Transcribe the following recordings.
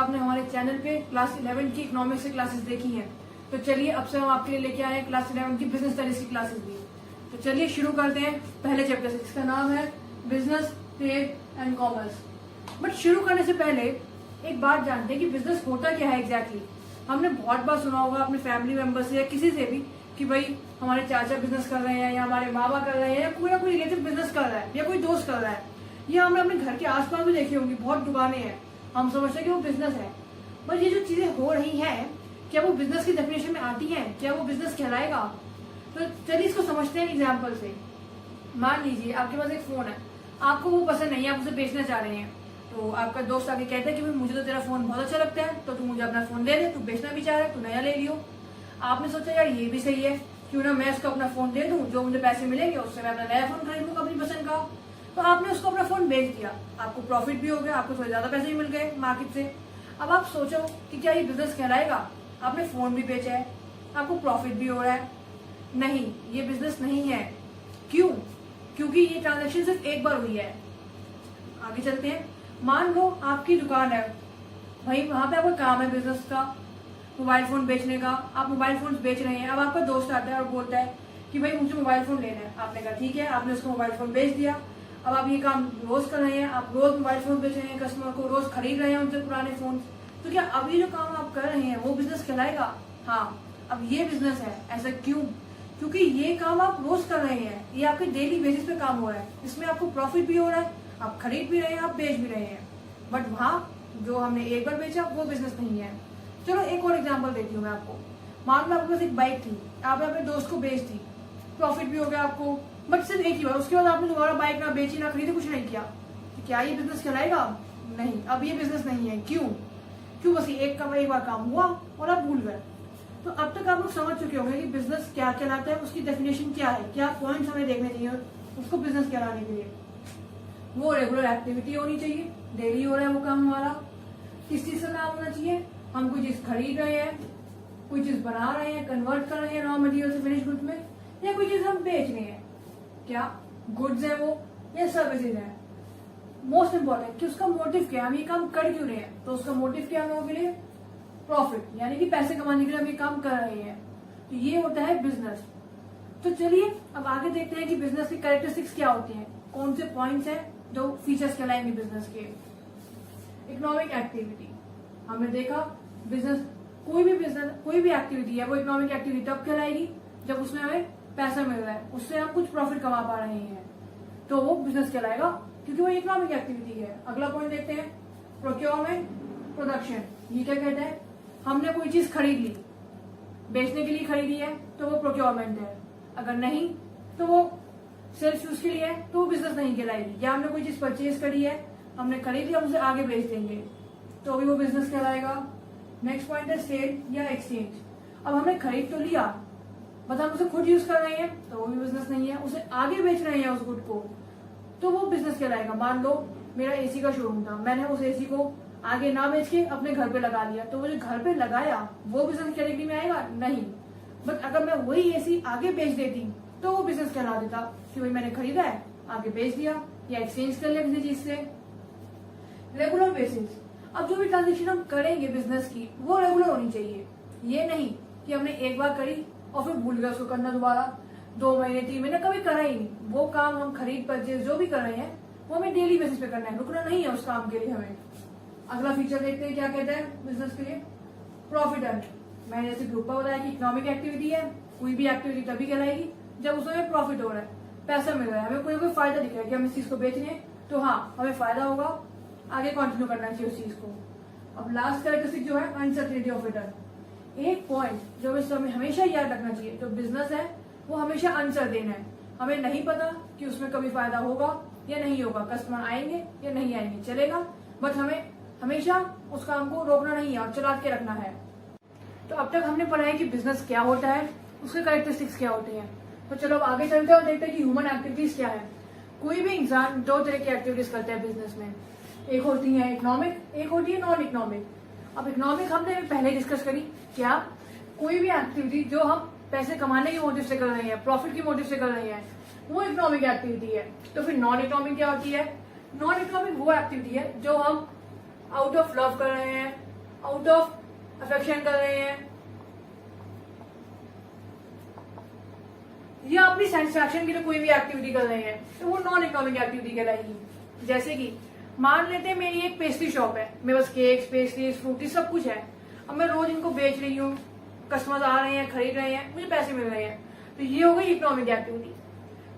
आपने हमारे चैनल पे क्लास 11 की इकोनॉमिक्स की क्लासेस देखी हैं, तो चलिए अब से हम आपके लिए लेके आए हैं क्लास 11 की बिजनेस स्टडीज की क्लासेस भी। तो चलिए शुरू करते हैं पहले चैप्टर से, जिसका नाम है business, trade and commerce. But शुरू करने से पहले एक बात जानते हैं कि बिजनेस होता क्या है एग्जैक्टली। हमने बहुत बार सुना होगा अपने फैमिली मेंबर से या किसी से भी कि भाई हमारे चाचा बिजनेस कर रहे हैं या हमारे मामा कर रहे हैं या कोई रिलेटिव बिजनेस कर रहा है या कोई दोस्त कर रहा है, या हमने अपने घर के आसपास भी देखी होंगी बहुत दुकानें हैं, हम समझते हैं कि वो बिजनेस है। पर ये जो चीजें हो रही हैं, क्या वो बिजनेस की डेफिनेशन में आती हैं? क्या वो बिजनेस कहलाएगा? तो चलिए इसको समझते हैं एग्जाम्पल से। मान लीजिए आपके पास एक फोन है, आपको वो पसंद नहीं है, आप उसे बेचना चाह रहे हैं, तो आपका दोस्त आके कहता है कि भाई मुझे तो तेरा फोन बहुत अच्छा लगता है, तो तू मुझे अपना फोन दे दे, तू बेचना भी चाह रहा है, तू नया ले लियो। आपने सोचा यार ये भी सही है, क्यों ना मैं उसको अपना फोन दे दूं, जो मुझे पैसे मिलेंगे उससे मैं अपना नया फोन खरीद लूंगा अपनी पसंद का। तो आपने उसको अपना फोन बेच दिया, आपको प्रॉफिट भी हो गया, आपको थोड़े ज्यादा पैसे भी मिल गए मार्केट से। अब आप सोचो कि क्या ये बिजनेस कहलाएगा? आपने फोन भी बेचा है, आपको प्रॉफिट भी हो रहा है। नहीं, ये बिजनेस नहीं है। क्यों? क्योंकि ये ट्रांजेक्शन सिर्फ एक बार हुई है। आगे चलते हैं। मान लो आपकी दुकान है, भाई वहां पे आपका काम है बिजनेस का, मोबाइल फोन बेचने का। आप मोबाइल फोन बेच रहे हैं। अब आपका दोस्त आता है और बोलता है कि भाई मुझे मोबाइल फोन लेना है। आपने कहा ठीक है, आपने उसको मोबाइल फोन बेच दिया। अब आप ये काम रोज कर रहे हैं, आप रोज मोबाइल फोन बेच रहे हैं, कस्टमर को रोज खरीद रहे हैं उनसे पुराने फोन। तो क्या अब ये जो काम आप कर रहे हैं वो बिजनेस कहलाएगा? हाँ, अब ये बिजनेस है। ऐसा क्यों? क्योंकि ये काम आप रोज कर रहे हैं, ये आपके डेली बेसिस पे काम हो रहा है, इसमें आपको प्रॉफिट भी हो रहा है, आप खरीद भी रहे हैं, आप बेच भी रहे हैं। बट वहाँ जो हमने एक बार बेचा वो बिजनेस नहीं है। चलो एक और एग्जांपल देती हूँ मैं आपको। मान लो आपके पास एक बाइक थी, आपने अपने दोस्त को बेच दी, प्रॉफिट भी हो गया आपको, बट सिर्फ एक ही बार। उसके बाद आपने दोबारा बाइक ना बेची ना खरीदी, कुछ नहीं किया। तो क्या ये बिजनेस कहलाएगा? नहीं, अब ये बिजनेस नहीं है। क्यों? क्यों? बस एक बार काम हुआ और आप भूल गए। तो अब तक आप लोग समझ चुके होंगे कि बिजनेस क्या कहलाता है, उसकी डेफिनेशन क्या है, क्या पॉइंट्स हमें देखने चाहिए उसको बिजनेस कहलाने के लिए। वो रेगुलर एक्टिविटी होनी चाहिए, डेली हो रहा है वो काम हमारा। किस चीज का काम होना चाहिए? हम कोई चीज खरीद रहे हैं, कोई चीज बना रहे हैं, कन्वर्ट कर रहे हैं रॉ मटेरियल से फिनिश गुड्स में, या कोई चीज हम बेच रहे हैं। क्या गुड्स है वो या सर्विसेज है? मोस्ट इंपॉर्टेंट कि उसका मोटिव क्या है, हम ये काम कर क्यों रहे हैं। तो उसका मोटिव क्या है हम लोगों के लिए? प्रॉफिट, यानी कि पैसे कमाने के लिए हम ये काम कर रहे हैं। तो ये होता है बिजनेस। तो चलिए अब आगे देखते हैं कि बिजनेस की कैरेक्टरिस्टिक्स क्या होती हैं, कौन से पॉइंट्स हैं जो फीचर्स कहलाएंगे बिजनेस के। इकोनॉमिक एक्टिविटी, हमने देखा बिजनेस कोई भी एक्टिविटी है वो इकोनॉमिक एक्टिविटी तब कहलाएगी जब उसमें हमें पैसा मिल रहा है, उससे हम कुछ प्रॉफिट कमा पा रहे हैं, तो वो बिजनेस कहलाएगा, क्योंकि वो इकोनॉमिक एक्टिविटी है। अगला पॉइंट देखते हैं, प्रोक्योरमेंट, प्रोडक्शन। ये क्या कहता है? हमने कोई चीज खरीद ली, बेचने के लिए खरीदी है तो वो प्रोक्योरमेंट है। अगर नहीं तो वो सेल्फ यूज के लिए है, तो वो बिजनेस नहीं कहलाएगी। या हमने कोई चीज परचेज करी है, हमने खरीद लिया, हम उसे आगे बेच देंगे, तो भी वो बिजनेस कहलाएगा। नेक्स्ट पॉइंट है सेल या एक्सचेंज। अब हमने खरीद तो लिया, बट हम उसे खुद यूज कर रहे हैं, तो वो भी बिजनेस नहीं है। उसे आगे बेच रहे हैं उस गुड को, तो वो बिजनेस कहलाएगा। मान लो मेरा एसी का शोरूम था, मैंने उस एसी को आगे ना बेच के अपने घर पे लगा लिया, तो वो जो घर पे लगाया वो बिजनेस कैटेगरी में आएगा? नहीं। बट अगर मैं वही एसी आगे बेच देती तो वो बिजनेस कहला देता कि भाई मैंने खरीदा है, आगे बेच दिया या एक्सचेंज कर लिया किसी चीज से। रेगुलर बेसिस, अब जो भी ट्रांजेक्शन हम करेंगे बिजनेस की वो रेगुलर होनी चाहिए। ये नहीं कि हमने एक बार करी और फिर भूल गया उसको करना दोबारा, 2 महीने 3 महीने कभी करा ही नहीं। वो काम हम खरीद परचेज जो भी कर रहे हैं वो हमें डेली बेसिस पे करना है, रुकना नहीं है उस काम के लिए हमें। अगला फीचर देखते हैं क्या कहता है बिजनेस के लिए, प्रॉफिट अर्न। मैंने जैसे ग्रुप पर बताया कि इकोनॉमिक एक्टिविटी है, कोई भी एक्टिविटी तभी कहलाएगी जब उसमें प्रॉफिट हो रहा है, पैसा मिल रहा है, हमें कोई फायदा दिख रहा है कि हम इस चीज को बेच रहे हैं, तो हाँ हमें फायदा होगा, आगे कंटिन्यू करना चाहिए उस चीज को। अब लास्ट कैरेक्टरिस्टिक जो है अनसर्टेनिटी ऑफ रिटर्न। एक पॉइंट जो हमें हमेशा याद रखना चाहिए, जो बिजनेस है वो हमेशा अनसर्टेन है। हमें नहीं पता कि उसमें कभी फायदा होगा या नहीं होगा, कस्टमर आएंगे या नहीं आएंगे, चलेगा, बट हमें हमेशा उस काम को रोकना नहीं है और चला के रखना है। तो अब तक हमने पढ़ा है कि बिजनेस क्या होता है, उसके कैरेक्टरिस्टिक्स क्या होती हैं। तो चलो अब आगे चलते हैं और देखते हैं कि ह्यूमन एक्टिविटीज क्या है। कोई भी इंसान 2 तरह की एक्टिविटीज करता है बिजनेस में, एक होती है इकोनॉमिक, एक होती है नॉन इकोनॉमिक। अब इकोनॉमिक हमने पहले डिस्कस करी, क्या कोई भी एक्टिविटी जो हम पैसे कमाने के मोटिव से कर रहे हैं, प्रॉफिट के मोटिव से कर रहे हैं, वो इकोनॉमिक एक्टिविटी है। तो फिर नॉन इकोनॉमिक क्या होती है? नॉन इकोनॉमिक वो एक्टिविटी है जो हम आउट ऑफ लव कर रहे हैं, आउट ऑफ अफेक्शन कर रहे हैं, या अपनी सेटिस्फैक्शन के लिए कोई भी एक्टिविटी कर रहे हैं, तो वो नॉन इकोनॉमिक एक्टिविटी कहलाएगी। जैसे कि मान लेते हैं मेरी एक पेस्ट्री शॉप है, मेरे पास केक्स, पेस्ट्रीज, फ्रूटी सब कुछ है। अब मैं रोज इनको बेच रही हूँ, कस्टमर्स आ रहे हैं, खरीद रहे हैं, मुझे पैसे मिल रहे हैं, तो ये हो गई इकोनॉमिक एक्टिविटी।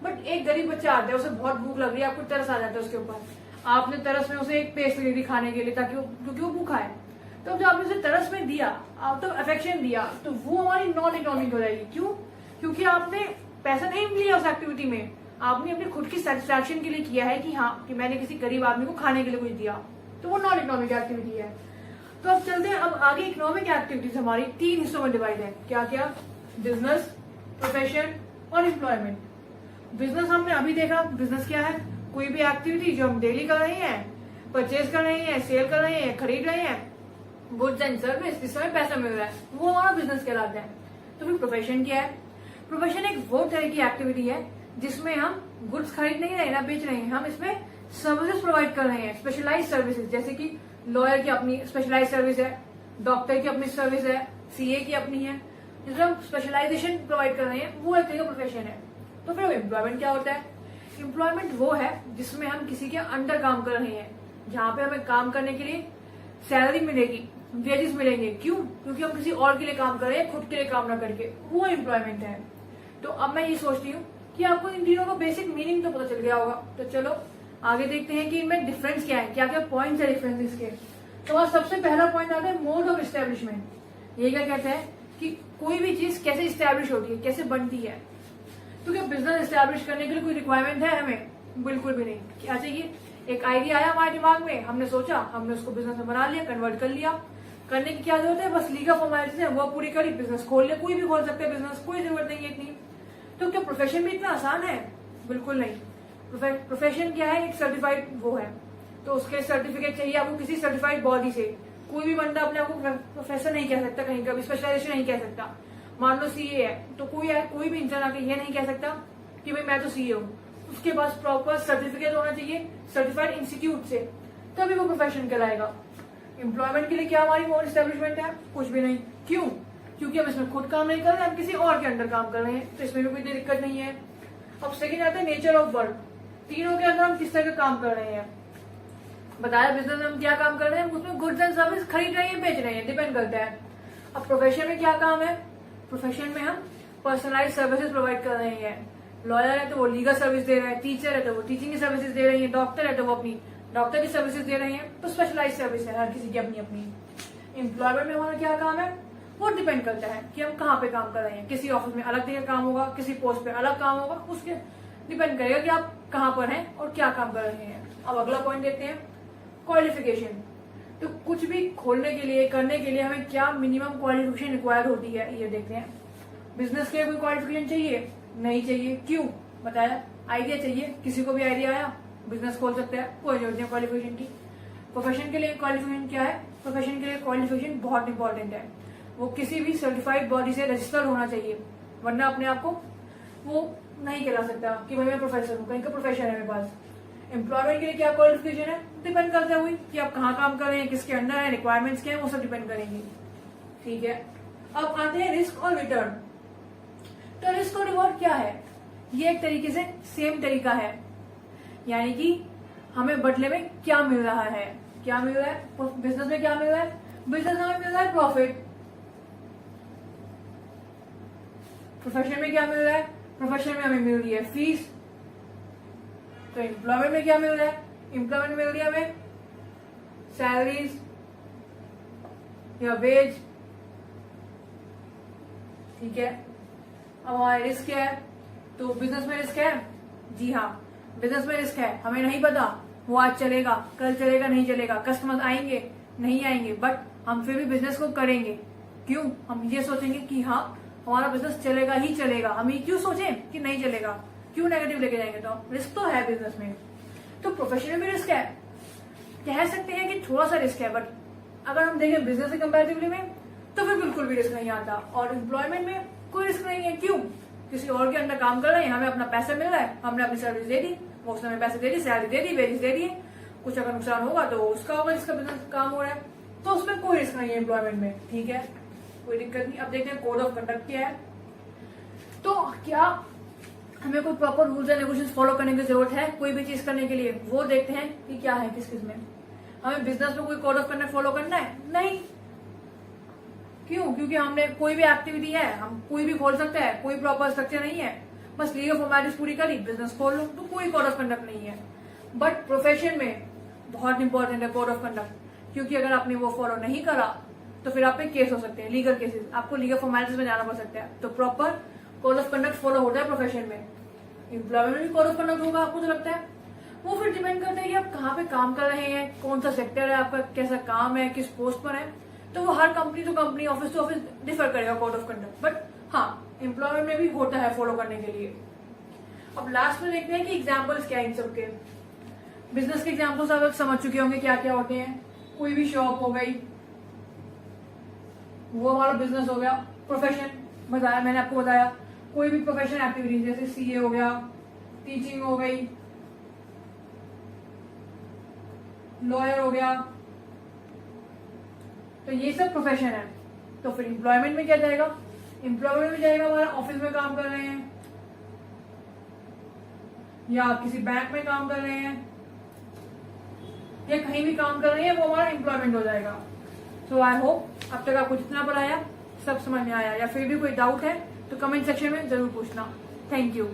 बट एक गरीब बच्चा आता है, उसे बहुत भूख लग रही है, आपको तरस आ जाता है उसके ऊपर, आपने तरस में उसे एक पेस्ट्री दे दी खाने के लिए ताकि क्योंकि वो भूखा है, तो जब आपने उसे तरस में दिया, आउट ऑफ अफेक्शन दिया, तो वो हमारी नॉन इकोनॉमिक हो जाएगी। क्यों? क्योंकि आपने पैसा नहीं लिया उस एक्टिविटी में, आपने अपनी खुद की सेटिस्फैक्शन के लिए किया है कि हाँ कि मैंने किसी गरीब आदमी को खाने के लिए कुछ दिया, तो वो नॉन इकोनॉमिक एक्टिविटी है। तो अब चलते हैं, अब आगे इकोनॉमिक एक्टिविटीज हमारी 3 हिस्सों में डिवाइड है। क्या क्या? बिजनेस, प्रोफेशन और एम्प्लॉयमेंट। बिजनेस हमने अभी देखा, बिजनेस क्या है? कोई भी एक्टिविटी जो हम डेली कर रहे हैं, परचेज कर रहे हैं, सेल कर रहे हैं, खरीद रहे हैं, गुड्स एंड सर्विस, जिससे हमें पैसा मिल रहा है, वो हमारा बिजनेस कहलाता है। तो फिर प्रोफेशन क्या है? प्रोफेशन एक वो तरह की एक्टिविटी है जिसमें हम गुड्स खरीद नहीं रहे ना बेच रहे हैं, हम इसमें सर्विसेज प्रोवाइड कर रहे हैं, स्पेशलाइज सर्विसेज। जैसे कि लॉयर की अपनी स्पेशलाइज सर्विस है, डॉक्टर की अपनी सर्विस है, सीए की अपनी है, जिसमें हम स्पेशलाइजेशन प्रोवाइड कर रहे हैं, वो एक तरह का प्रोफेशन है। तो फिर एम्प्लॉयमेंट क्या होता है? एम्प्लॉयमेंट वो है जिसमें हम किसी के अंडर काम कर रहे हैं, जहां पे हमें काम करने के लिए सैलरी मिलेगी, वेजेस मिलेंगे। क्यों? क्योंकि हम किसी और के लिए काम कर रहे हैं, खुद के लिए काम ना करके, वो एम्प्लॉयमेंट है। तो अब मैं ये सोचती हूँ कि आपको इन तीनों का बेसिक मीनिंग तो पता चल गया होगा। तो चलो आगे देखते हैं कि इनमें डिफरेंस क्या है, क्या क्या पॉइंट्स है डिफरेंसेस के। तो आज सबसे पहला पॉइंट आता है मोड ऑफ एस्टेब्लिशमेंट। ये क्या कहते हैं कि कोई भी चीज कैसे इस्टेब्लिश होती है, कैसे बनती है। तो क्या बिजनेस इस्टेब्लिश करने के लिए कोई रिक्वायरमेंट है हमें? बिल्कुल भी नहीं। क्या चाहिए? एक आइडिया आया हमारे दिमाग में, हमने सोचा, हमने उसको बिजनेस में बना लिया, कन्वर्ट कर लिया। करने की क्या जरूरत है? बस लीगल फॉर्मेलिटीज है वो पूरी करी, बिजनेस खोल ले। कोई भी खोल सकता है बिजनेस, कोई जरूरत नहीं है इतनी। तो क्या प्रोफेशन भी इतना आसान है? बिल्कुल नहीं। प्रोफेशन क्या है? एक सर्टिफाइड वो है, तो उसके सर्टिफिकेट चाहिए आपको किसी सर्टिफाइड बॉडी से। कोई भी बंदा अपने आपको प्रोफेसर नहीं कह सकता, कहीं का भी स्पेशलाइजेशन नहीं कह सकता। मान लो सीए है, तो कोई भी इंसान आके ये नहीं कह सकता कि भाई मैं तो सीए हूँ। उसके पास प्रॉपर सर्टिफिकेट होना चाहिए सर्टिफाइड इंस्टीट्यूट से, तभी वो प्रोफेशन कहलाएगा। एम्प्लॉयमेंट के लिए क्या हमारी मोड एस्टेब्लिशमेंट है? कुछ भी नहीं। क्यों? क्योंकि हम इसमें खुद काम नहीं कर रहे हैं, हम किसी और के अंडर काम कर रहे हैं, तो इसमें भी कोई दिक्कत नहीं है। अब सेकंड आता है नेचर ऑफ वर्क। तीनों के अंदर हम किस तरह का काम कर रहे हैं। बताया बिजनेस में हम क्या काम कर रहे हैं, उसमें गुड्स एंड सर्विस खरीद रहे हैं, बेच रहे हैं, डिपेंड करता है। अब प्रोफेशन में क्या काम है? प्रोफेशन में हम पर्सनलाइज सर्विसेज प्रोवाइड कर रहे हैं। लॉयर है तो वो लीगल सर्विस दे रहे हैं, टीचर है तो वो टीचिंग की सर्विसेज दे रही है, डॉक्टर है तो वो अपनी डॉक्टर की सर्विसेज दे रहे हैं। तो स्पेशलाइज सर्विस है, हर किसी की अपनी अपनी। एम्प्लॉयमेंट में हमारा क्या काम है? वो डिपेंड करता है कि हम कहाँ पे काम कर रहे हैं। किसी ऑफिस में अलग तरह का काम होगा, किसी पोस्ट पे अलग काम होगा, उसके डिपेंड करेगा कि आप कहाँ पर हैं और क्या काम कर रहे हैं। अब अगला पॉइंट देखते हैं, क्वालिफिकेशन। तो कुछ भी खोलने के लिए, करने के लिए हमें क्या मिनिमम क्वालिफिकेशन रिक्वायर्ड होती है, ये देखते हैं। बिजनेस के लिए कोई क्वालिफिकेशन चाहिए? नहीं चाहिए। क्यों? बताया, आइडिया चाहिए। किसी को भी आइडिया आया, बिजनेस खोल सकता है, कोई जरूरत नहीं क्वालिफिकेशन की। प्रोफेशन के लिए क्वालिफिकेशन क्या है? प्रोफेशन के लिए क्वालिफिकेशन बहुत इंपॉर्टेंट है। वो किसी भी सर्टिफाइड बॉडी से रजिस्टर्ड होना चाहिए, वरना अपने आप को वो नहीं कहला सकता कि भाई मैं प्रोफेसर हूँ, कहीं का प्रोफेशन है मेरे पास। एम्प्लॉयमेंट के लिए क्या क्वालिफिकेशन है? डिपेंड करता है कि आप कहाँ काम कर रहे हैं, किसके अंडर है, रिक्वायरमेंट्स क्या है, वो सब डिपेंड करेंगे। ठीक है। अब आते हैं रिस्क और रिटर्न। तो रिस्क और रिवॉर्ड क्या है? ये एक तरीके से सेम तरीका है, यानी कि हमें बदले में क्या मिल रहा है। क्या मिल रहा है? बिजनेस में क्या मिल रहा है? बिजनेस में हमें मिल रहा है प्रॉफिट। प्रोफेशन में क्या मिल रहा है? प्रोफेशन में हमें मिल रही है फीस। तो एम्प्लॉयमेंट में क्या मिल रहा है? एम्प्लॉयमेंट मिल रही है हमें सैलरीज या वेज। ठीक है। अब हमारा रिस्क क्या है? तो बिजनेस में रिस्क है, जी हाँ बिजनेस में रिस्क है। हमें नहीं पता वो आज चलेगा, कल चलेगा, नहीं चलेगा, कस्टमर आएंगे, नहीं आएंगे, बट हम फिर भी बिजनेस को करेंगे। क्यों? हम ये सोचेंगे कि हाँ हमारा बिजनेस चलेगा ही चलेगा। हम ये क्यों सोचें कि नहीं चलेगा, क्यों नेगेटिव लेके जाएंगे? तो रिस्क तो है बिजनेस में। तो प्रोफेशन में भी रिस्क है, कह सकते हैं कि थोड़ा सा रिस्क है, बट अगर हम देखें बिजनेस से कंपैरेटिवली में तो फिर बिल्कुल भी रिस्क नहीं आता। और एम्प्लॉयमेंट में कोई रिस्क नहीं है। क्यों? किसी और के अंदर काम कर रहे हैं, हमें अपना पैसा मिल रहा है, हमने अपनी सर्विस दे दी, वो उसने हमें पैसे दे दी, सैलरी दे दी, वेजेस दे दिए। कुछ अगर नुकसान होगा तो उसका होगा जिसका बिजनेस काम हो रहा है, तो उसमें का कोई रिस्क नहीं है एम्प्लॉयमेंट में, ठीक है, कोई दिक्कत नहीं। अब देखते हैं कोड ऑफ कंडक्ट क्या है। तो क्या हमें कोई proper rules and regulations follow करने की जरूरत है कोई भी चीज करने के लिए? वो देखते हैं कि क्या है किस किस में। हमें बिजनेस में कोई कोड ऑफ कंडक्ट फॉलो करना है? नहीं। क्यों? क्योंकि हमने कोई भी एक्टिविटी है, हम कोई भी खोल सकते हैं, कोई प्रॉपर स्ट्रक्चर नहीं है, बस लीगल फॉर्मेलिटीज पूरी करी, बिजनेस खोल लो, तो कोई कोड ऑफ कंडक्ट नहीं है। बट प्रोफेशन में बहुत इंपॉर्टेंट है कोड ऑफ कंडक्ट, क्योंकि अगर आपने वो फॉलो नहीं करा तो फिर आप पे केस हो सकते हैं, लीगल केसेस, आपको लीगल फॉर्मेलिटीज में जाना पड़ सकता है। तो proper code of conduct follow होता है प्रोफेशन में। एम्प्लॉयमेंट में भी कोड ऑफ कंडक्ट होगा, आपको तो लगता है? वो फिर डिपेंड करता है कि आप कहाँ पे काम कर रहे हैं, कौन सा सेक्टर है आपका, कैसा काम है, किस पोस्ट पर है। तो वो हर company to company, office to office differ करेगा कोड ऑफ कंडक्ट। बट हाँ, एम्प्लॉयमेंट में भी होता है फॉलो करने के लिए। अब लास्ट में देखते हैं कि एग्जाम्पल्स क्या है इन सबके। बिजनेस के एग्जाम्पल्स आप समझ चुके होंगे क्या क्या होते हैं। कोई भी शॉप हो गई, वो हमारा बिजनेस हो गया। प्रोफेशन बताया मैंने आपको, बताया कोई भी प्रोफेशनल एक्टिविटी जैसे सीए हो गया, टीचिंग हो गई, लॉयर हो गया, तो ये सब प्रोफेशन है। तो फिर एम्प्लॉयमेंट में क्या जाएगा? एम्प्लॉयमेंट में जाएगा हमारा ऑफिस में काम कर रहे हैं या किसी बैंक में काम कर रहे हैं या कहीं भी काम कर रहे हैं, वो हमारा एम्प्लॉयमेंट हो जाएगा। सो आई होप अब तक आपको जितना पढ़ाया सब समझ में आया, या फिर भी कोई डाउट है तो कमेंट सेक्शन में जरूर पूछना। Thank you.